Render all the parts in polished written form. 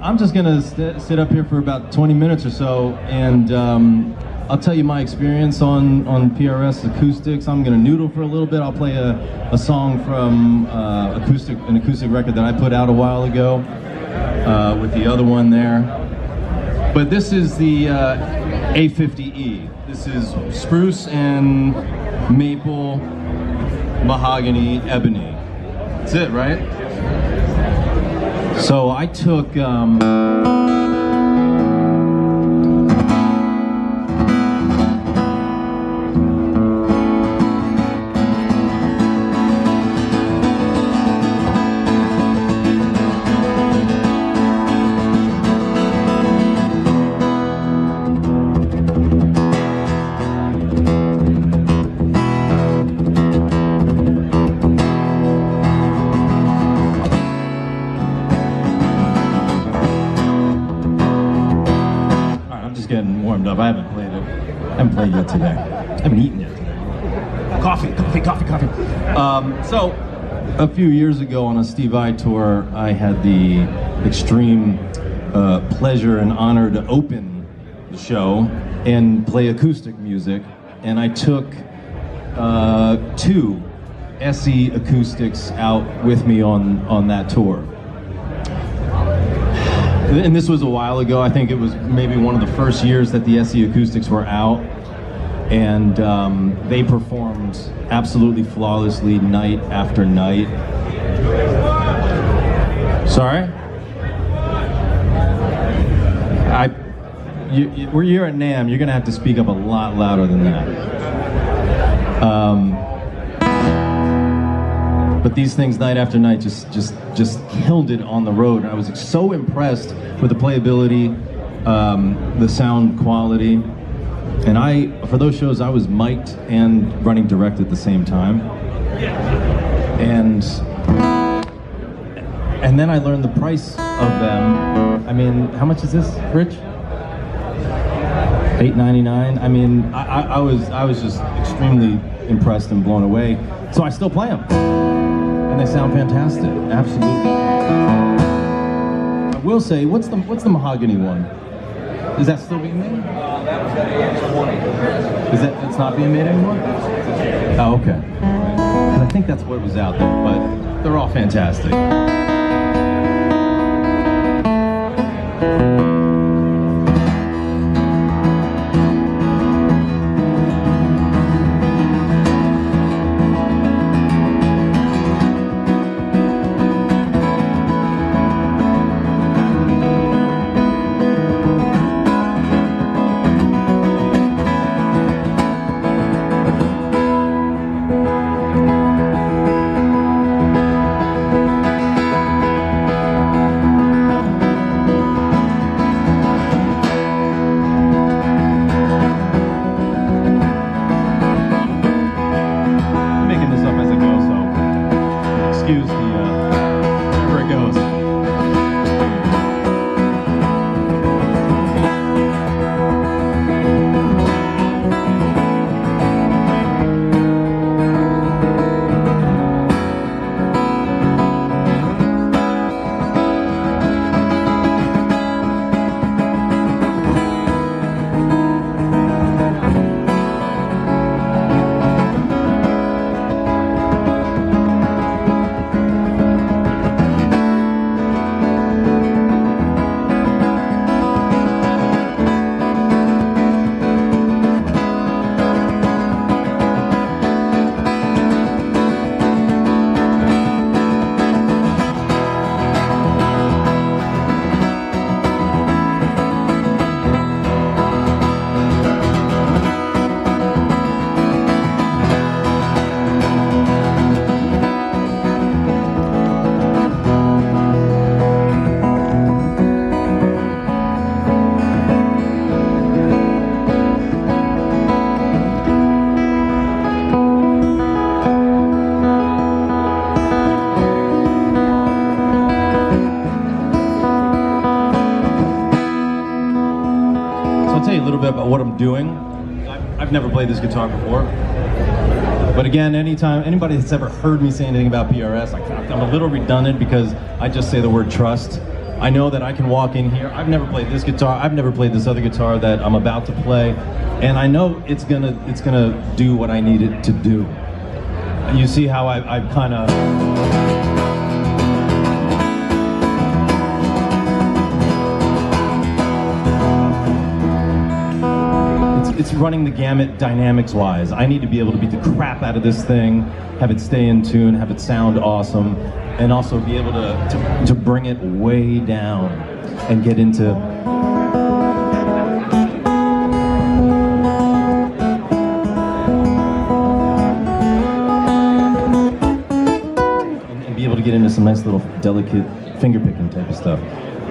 I'm just gonna sit up here for about 20 minutes or so, and I'll tell you my experience on PRS acoustics. I'm gonna noodle for a little bit. I'll play a song from an acoustic record that I put out a while ago with the other one there. But this is the A50E. This is spruce and maple, mahogany, ebony. That's it, right? So I took warmed up. I haven't played yet today. I haven't eaten yet today. Coffee. So, a few years ago on a Steve Vai tour, I had the extreme pleasure and honor to open the show and play acoustic music. And I took 2 SE acoustics out with me on that tour. And this was a while ago. I think it was maybe one of the first years that the SE acoustics were out, and they performed absolutely flawlessly night after night. Sorry? We're here at NAMM. You're gonna have to speak up a lot louder than that. But these things night after night just killed it on the road. And I was so impressed with the playability, the sound quality. And for those shows, I was mic'd and running direct at the same time. And then I learned the price of them. I mean, how much is this, Rich? $8.99. I mean, I was just extremely impressed and blown away. So I still play them. And they sound fantastic, absolutely. I will say, what's the mahogany one? Is that still being made? It's not being made anymore? Oh, okay. And I think that's what was out there, but they're all fantastic. Where it goes. I'll tell you a little bit about what I'm doing. I've never played this guitar before. But again, anytime anybody that's ever heard me say anything about PRS, I'm a little redundant because I just say the word trust. I know that I can walk in here. I've never played this guitar. I've never played this other guitar that I'm about to play, and I know it's gonna do what I need it to do. You see how I've kind of. It's running the gamut dynamics-wise. I need to be able to beat the crap out of this thing, have it stay in tune, have it sound awesome, and also be able to bring it way down and get into and be able to get into some nice little delicate finger-picking type of stuff.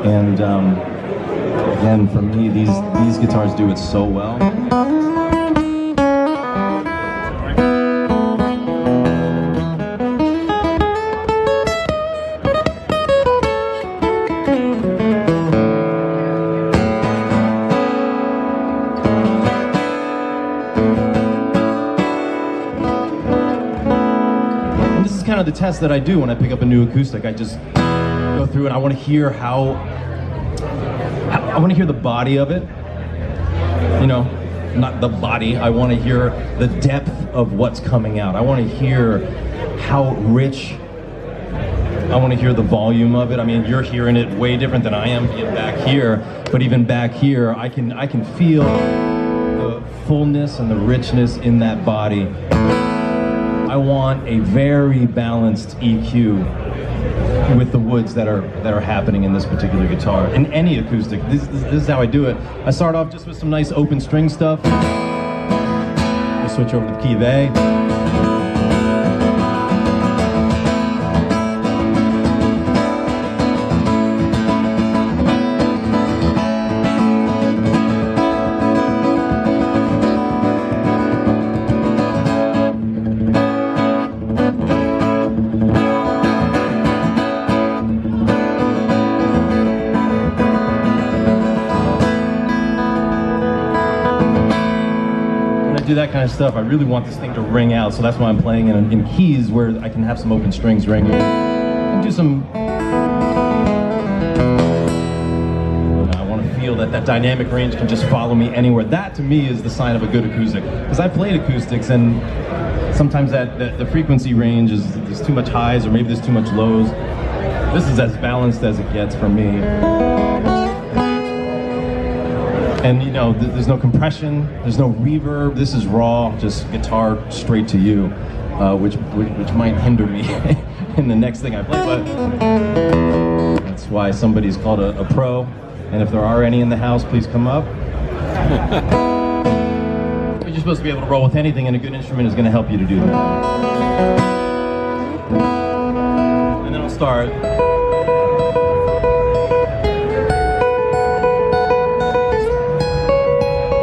And again, for me, these guitars do it so well. And this is kind of the test that I do when I pick up a new acoustic. I just go through and I want to hear I want to hear the body of it, you know, not the body. I want to hear the depth of what's coming out. I want to hear how rich. I want to hear the volume of it. I mean, you're hearing it way different than I am being back here, but even back here, I can feel the fullness and the richness in that body. I want a very balanced EQ with the woods that are happening in this particular guitar. In any acoustic, this is how I do it. I start off just with some nice open string stuff. We'll switch over to the key of A. Do that kind of stuff. I really want this thing to ring out, so that's why I'm playing in keys where I can have some open strings ringing and do some. I want to feel that dynamic range can just follow me anywhere. That to me is the sign of a good acoustic, because I played acoustics and sometimes the frequency range there's too much highs or maybe there's too much lows. This is as balanced as it gets for me. And you know, there's no compression, there's no reverb. This is raw, just guitar straight to you, which might hinder me in the next thing I play. But that's why somebody's called a pro. And if there are any in the house, please come up. You're supposed to be able to roll with anything, and a good instrument is going to help you to do that. And then I'll start.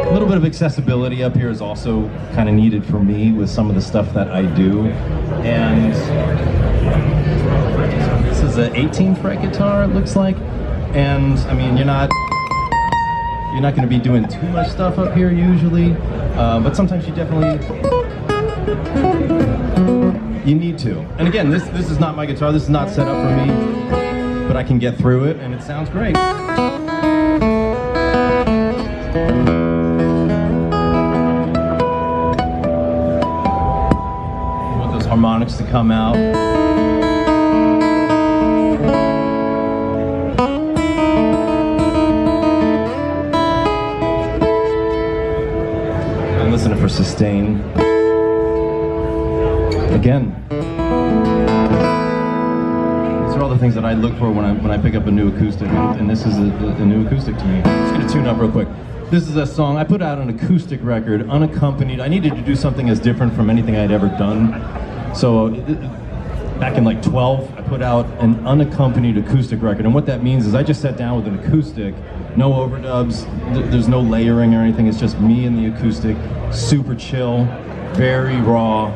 A little bit of accessibility up here is also kind of needed for me with some of the stuff that I do. And this is an 18 fret guitar, it looks like. And I mean, you're not going to be doing too much stuff up here usually, but sometimes you need to. And again, this is not my guitar. This is not set up for me, but I can get through it, and it sounds great. Harmonics to come out. I'm listening for sustain. Again, these are all the things that I look for when I pick up a new acoustic, and this is a new acoustic to me. I'm just gonna tune up real quick. This is a song I put out an acoustic record, unaccompanied. I needed to do something as different from anything I'd ever done. So back in like 12, I put out an unaccompanied acoustic record. And what that means is I just sat down with an acoustic, no overdubs, there's no layering or anything. It's just me and the acoustic, super chill, very raw.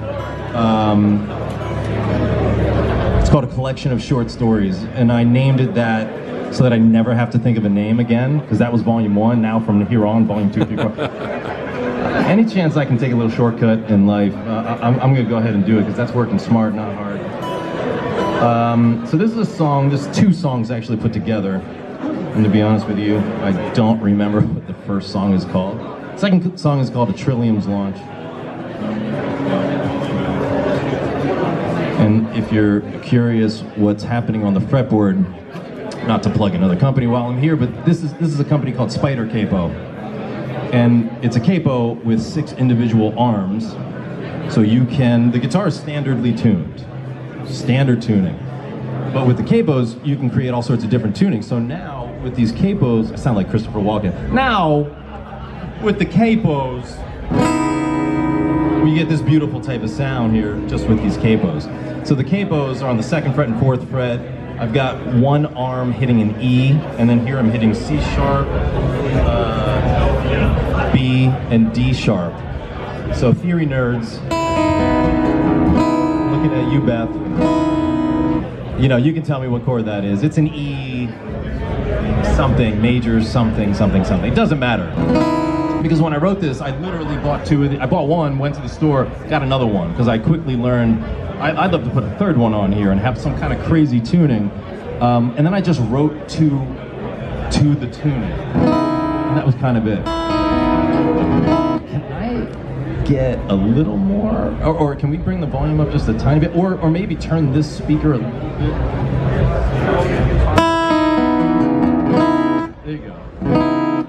It's called A Collection of Short Stories. And I named it that so that I never have to think of a name again, because that was volume 1. Now from here on, volume 2, 3, 4. Any chance I can take a little shortcut in life, I'm going to go ahead and do it because that's working smart, not hard. So this is a song, there's two songs actually put together. And to be honest with you, I don't remember what the first song is called. The second song is called A Trillium's Launch. And if you're curious what's happening on the fretboard, not to plug another company while I'm here, but this is a company called Spider Capo. And it's a capo with 6 individual arms, so the guitar is standard tuning. But with the capos, you can create all sorts of different tunings. So now, with these capos, I sound like Christopher Walken. Now, with the capos, we get this beautiful type of sound here, just with these capos. So the capos are on the 2nd fret and 4th fret. I've got one arm hitting an E, and then here I'm hitting C sharp, B, and D sharp. So theory nerds, looking at you, Beth, you know, you can tell me what chord that is. It's an E something, major something, something, something. It doesn't matter. Because when I wrote this, I literally bought 2 of the, I bought one, went to the store, got another one, because I quickly learned, I'd love to put a 3rd one on here and have some kind of crazy tuning. And then I just wrote to the tuning. And that was kind of it. Can I get a little more, or can we bring the volume up just a tiny bit, or maybe turn this speaker a little bit? There you go.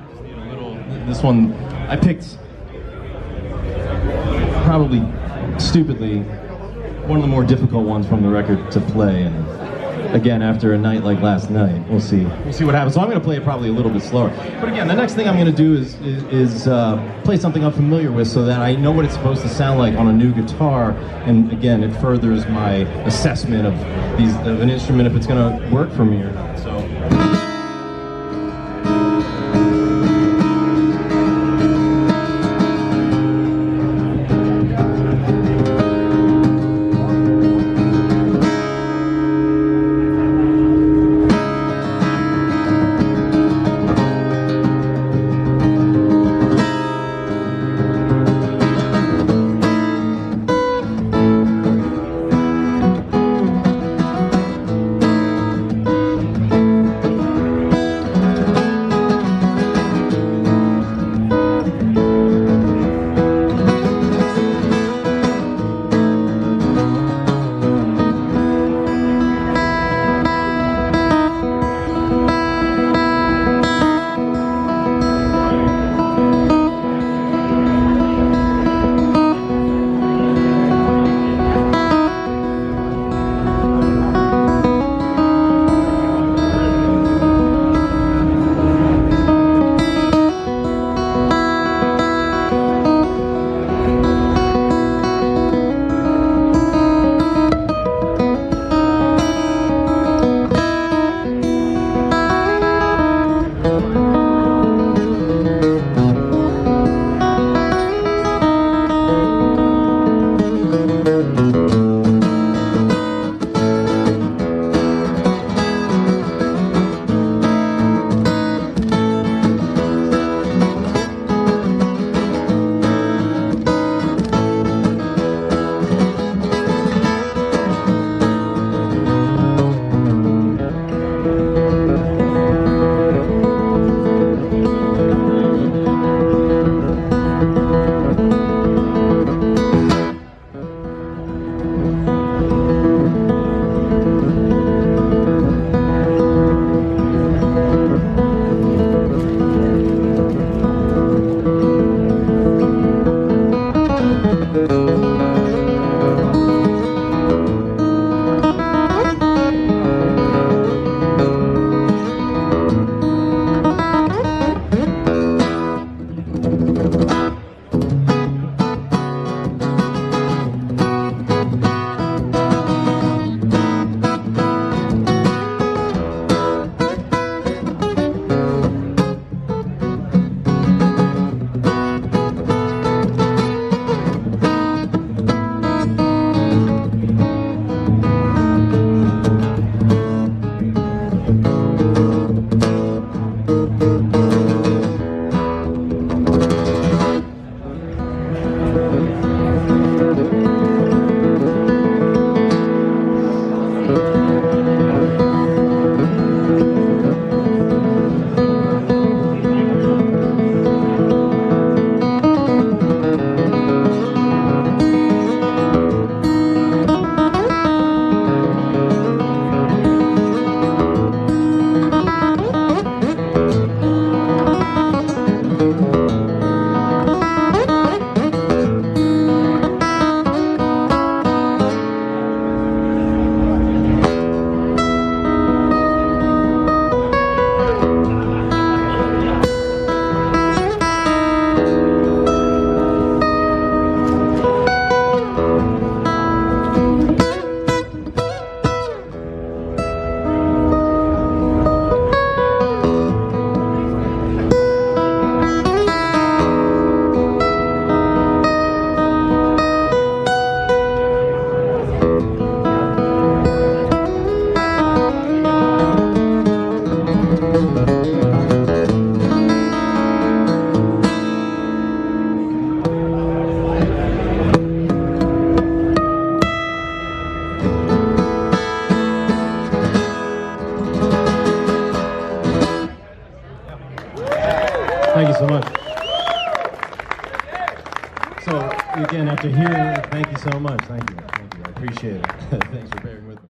Just need a little, this one, I picked, probably stupidly, one of the more difficult ones from the record to play, and again, after a night like last night, we'll see what happens. So I'm going to play it probably a little bit slower. But again, the next thing I'm going to do is play something I'm familiar with so that I know what it's supposed to sound like on a new guitar. And again, it furthers my assessment of an instrument, if it's going to work for me or not. So. Thank you so much. So, again, after hearing, thank you so much. Thank you. I appreciate it. Thanks for bearing with me.